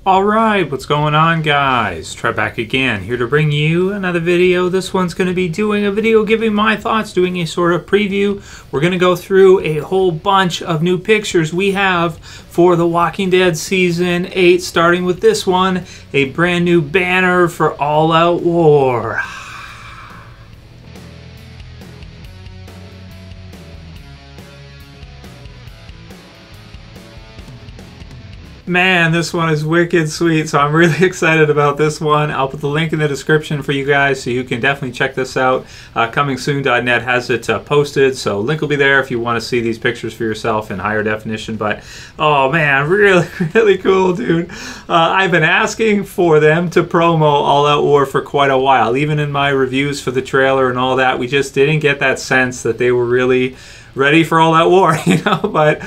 Alright, what's going on, guys? Trev back again, here to bring you another video. This one's going to be doing a video giving my thoughts, doing a sort of preview. We're going to go through a whole bunch of new pictures we have for The Walking Dead Season 8, starting with this one, a brand new banner for All Out War. Man, this one is wicked sweet, so I'm really excited about this one. I'll put the link in the description for you guys, so you can definitely check this out. ComingSoon.net has it posted, so link will be there if you want to see these pictures for yourself in higher definition. But, oh man, really cool, dude. I've been asking for them to promo All Out War for quite a while. Even in my reviews for the trailer and all that, we just didn't get that sense that they were really ready for all that war, you know. But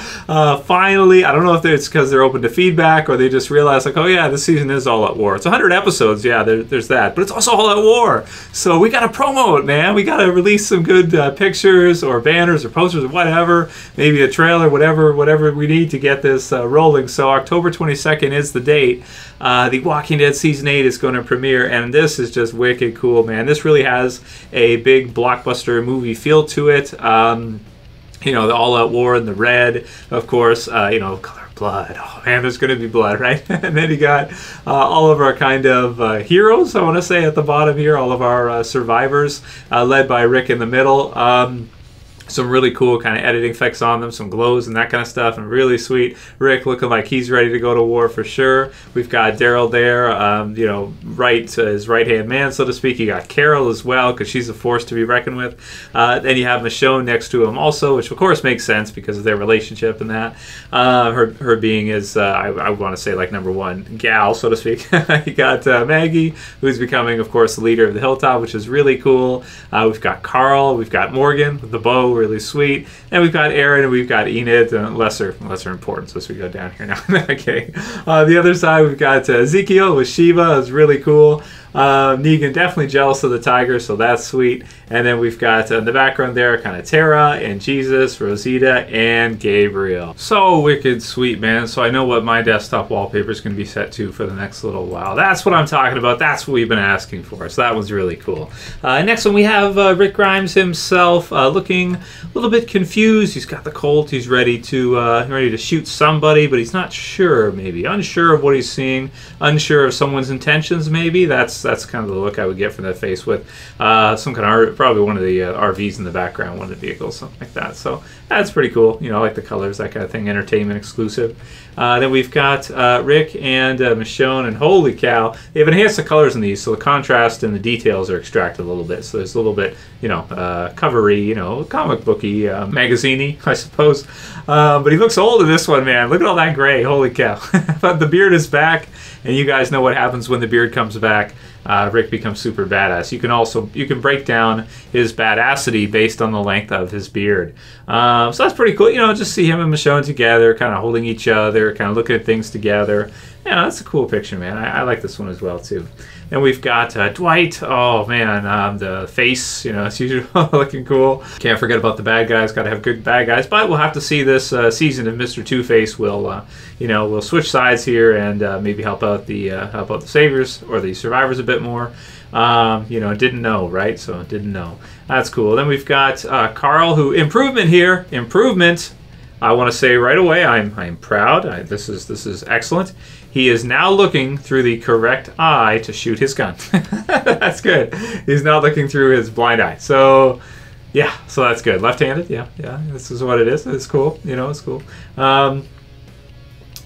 finally, I don't know if it's because they're open to feedback or they just realized, like, oh yeah, this season is all out war. It's 100 episodes, yeah, there's that, but it's also all out war. So we gotta promo it, man. We gotta release some good pictures or banners or posters or whatever, maybe a trailer, whatever we need to get this rolling. So October 22nd is the date. The Walking Dead Season 8 is going to premiere, and this is just wicked cool, man. This really has a big blockbuster movie feel to it. You know, the all-out war in the red, of course, you know, color of blood. Oh, man, there's going to be blood, right? And then you got all of our kind of heroes, I want to say, at the bottom here, all of our survivors, led by Rick in the middle. Some really cool kind of editing effects on them, some glows and that kind of stuff, and really sweet. Rick looking like he's ready to go to war for sure. We've got Darryl there, you know, his right-hand man, so to speak. You got Carroll as well, because she's a force to be reckoned with. Then you have Michonne next to him also, which of course makes sense because of their relationship and that. Her being is, I want to say, like, number one gal, so to speak. You got Maggie, who's becoming, of course, the leader of the Hilltop, which is really cool. We've got Carl, we've got Morgan with the bow, really sweet, and we've got Aaron and we've got Enid, lesser importance as we go down here now. Okay, the other side we've got Ezekiel with Shiva, is really cool. Negan definitely jealous of the tiger, so that's sweet. And then we've got in the background there kind of Tara and Jesus, Rosita, and Gabriel. So wicked sweet, man. So I know what my desktop wallpaper is going to be set to for the next little while. That's what I'm talking about. That's what we've been asking for. So that was really cool. Next one we have Rick Grimes himself, looking a little bit confused. He's got the Colt. He's ready to shoot somebody, but he's not sure. Maybe unsure of what he's seeing. Unsure of someone's intentions. Maybe that's kind of the look I would get from that face, with some kind of probably one of the RVs in the background, one of the vehicles, something like that. So that's pretty cool. You know, I like the colors, that kind of thing. Entertainment exclusive. Then we've got Rick and Michonne, and holy cow, they've enhanced the colors in these, so the contrast and the details are extracted a little bit. So there's a little bit, you know, covery, you know, comic booky, magazine-y, I suppose. But he looks old in this one, man. Look at all that gray. Holy cow. But the beard is back, and you guys know what happens when the beard comes back. Rick becomes super badass. You can break down his badassity based on the length of his beard. So that's pretty cool. You know, just see him and Michonne together, kind of holding each other, kind of looking at things together. Yeah, that's a cool picture, man. I like this one as well, too. Then we've got Dwight. Oh, man, the face, you know, it's usually looking cool. Can't forget about the bad guys. Got to have good bad guys. But we'll have to see this season if Mr. Two-Face will, you know, will switch sides here and maybe help out the saviors or the survivors a bit more. You know, didn't know, right? So didn't know. That's cool. Then we've got Carl, who improvement here. Improvement. I want to say right away, I'm proud. This is excellent. He is now looking through the correct eye to shoot his gun. That's good. He's not looking through his blind eye. So, yeah, so that's good. Left-handed, yeah. This is what it is. It's cool. You know, it's cool. Yeah,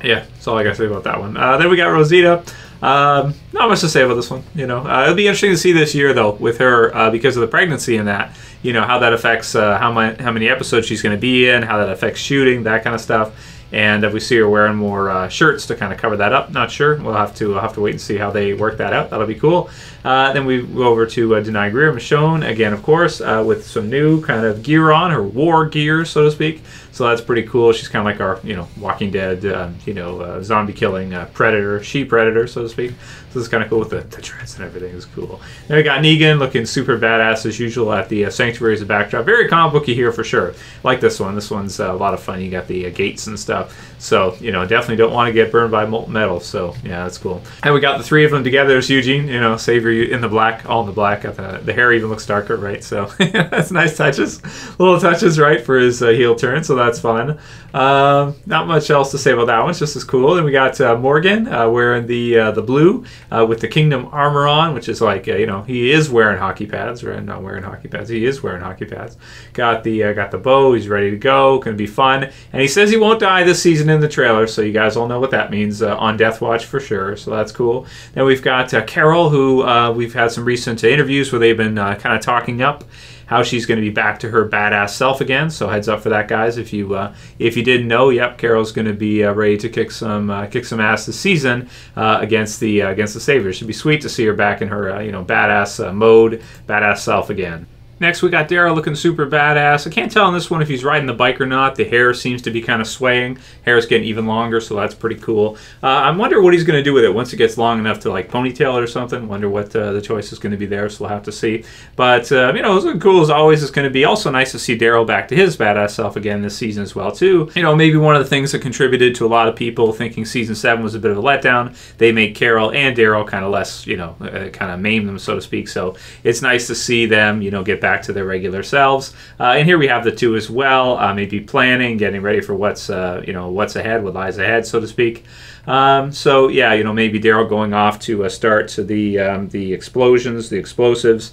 that's all I got to say about that one. Then we got Rosita. Not much to say about this one. You know, it'll be interesting to see this year though with her because of the pregnancy and that. You know, how that affects how many episodes she's going to be in, how that affects shooting, that kind of stuff. And if we see her wearing more shirts to kind of cover that up, not sure. We'll have to wait and see how they work that out. That'll be cool. Then we go over to Denai Greer, Michonne, again, of course, with some new kind of gear on, her war gear, so to speak. So that's pretty cool. She's kind of like our, you know, Walking Dead, you know, zombie killing predator, she-predator, so to speak. So this is kind of cool with the dreads and everything. Is cool. Then we got Negan looking super badass as usual at the Sanctuary as a backdrop. Very comic booky here for sure. Like this one. This one's a lot of fun. You got the gates and stuff. So, you know, definitely don't want to get burned by molten metal. So, yeah, that's cool. And we got the three of them together. There's Eugene, you know, Savior in the black, all in the black. The hair even looks darker, right? So, that's nice touches. Little touches, right, for his heel turn. So, that's fun. Not much else to say about that one. It's just as cool. And we got Morgan wearing the blue with the Kingdom armor on, which is like, you know, he is wearing hockey pads, right? Not wearing hockey pads. He is wearing hockey pads. Got the bow. He's ready to go. Going to be fun. And he says he won't die this season in the trailer, so you guys all know what that means. On Death Watch for sure, so that's cool. Then we've got Carroll, who we've had some recent interviews where they've been kind of talking up how she's going to be back to her badass self again. So heads up for that, guys. If you didn't know, yep, Carol's going to be ready to kick some ass this season against the Savior. Should be sweet to see her back in her badass mode, badass self again. Next, we got Darryl looking super badass. I can't tell on this one if he's riding the bike or not. The hair seems to be kind of swaying. Hair's getting even longer, so that's pretty cool. I wonder what he's going to do with it once it gets long enough to like ponytail it or something. Wonder what the choice is going to be there, so we'll have to see. But, you know, as cool as always it's going to be. Also nice to see Darryl back to his badass self again this season as well, too. You know, maybe one of the things that contributed to a lot of people thinking Season 7 was a bit of a letdown. They made Carroll and Darryl kind of less, you know, kind of maim them, so to speak. So it's nice to see them, you know, get back to their regular selves. And here we have the two as well, maybe planning, getting ready for what's ahead, what lies ahead, so to speak. So yeah, you know, maybe Darryl going off to start to the explosions, the explosives,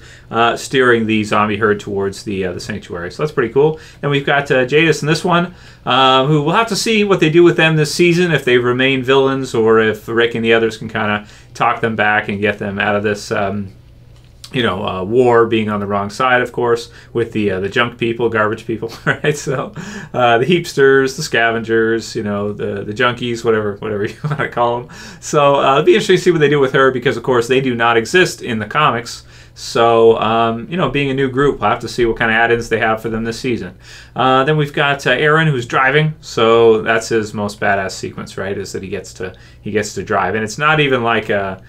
steering the zombie herd towards the sanctuary. So that's pretty cool. And we've got Jadis in this one, who we'll have to see what they do with them this season, if they remain villains or if Rick and the others can kind of talk them back and get them out of this war, being on the wrong side, of course, with the junk people, garbage people, right? So the heapsters, the scavengers, you know, the junkies, whatever you want to call them. So it'll be interesting to see what they do with her, because, of course, they do not exist in the comics. So, you know, being a new group, we'll have to see what kind of add-ins they have for them this season. Then we've got Aaron, who's driving. So that's his most badass sequence, right? Is that he gets to drive, and it's not even like a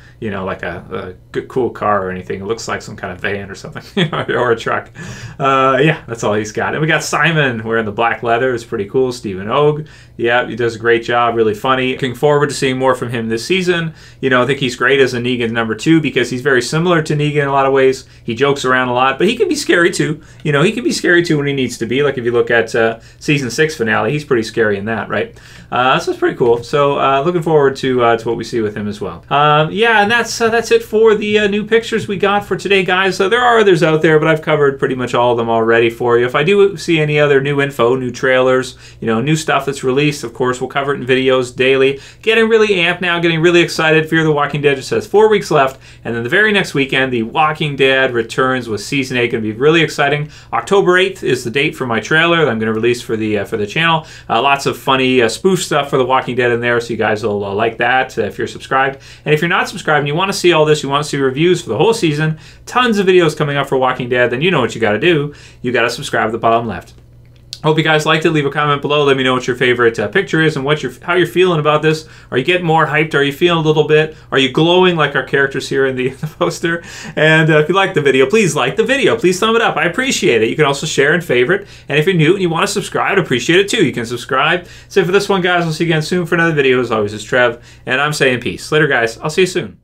good, cool car or anything. It looks like some kind of van or something, or a truck. Yeah, that's all he's got. And we got Simon wearing the black leather. It's pretty cool. Stephen Ogg, yeah, he does a great job. Really funny. Looking forward to seeing more from him this season. You know, I think he's great as a Negan number 2 because he's very similar to Negan in a lot of ways. He jokes around a lot, but he can be scary too. You know, he can be scary too when he needs to be. Like if you look at season 6 finale, he's pretty scary in that, right? So it's pretty cool. So looking forward to what we see with him as well. Yeah, and that's it for the new pictures we got for today, guys. So there are others out there, but I've covered pretty much all of them already for you. If I do see any other new info, new trailers, you know, new stuff that's released, of course, we'll cover it in videos daily. Getting really amped now, getting really excited. Fear the Walking Dead just has 4 weeks left, and then the very next weekend, The Walking Dead returns with season 8. Going to be really exciting. October 8th is the date for my trailer that I'm going to release for the channel. Lots of funny spoof stuff for The Walking Dead in there, so you guys will like that if you're subscribed. And if you're not subscribed and you want to see all this, you want to see reviews for the whole season, tons of videos coming up for Walking Dead, then you know what you got to do. You got to subscribe at the bottom left. Hope you guys liked it. Leave a comment below. Let me know what your favorite picture is and how you're feeling about this. Are you getting more hyped? Are you feeling a little bit? Are you glowing like our characters here in the poster? And if you like the video, please like the video. Please thumb it up. I appreciate it. You can also share and favorite. And if you're new and you want to subscribe, I'd appreciate it too. You can subscribe. So for this one, guys, we'll see you again soon for another video. As always, it's Trev, and I'm saying peace. Later, guys. I'll see you soon.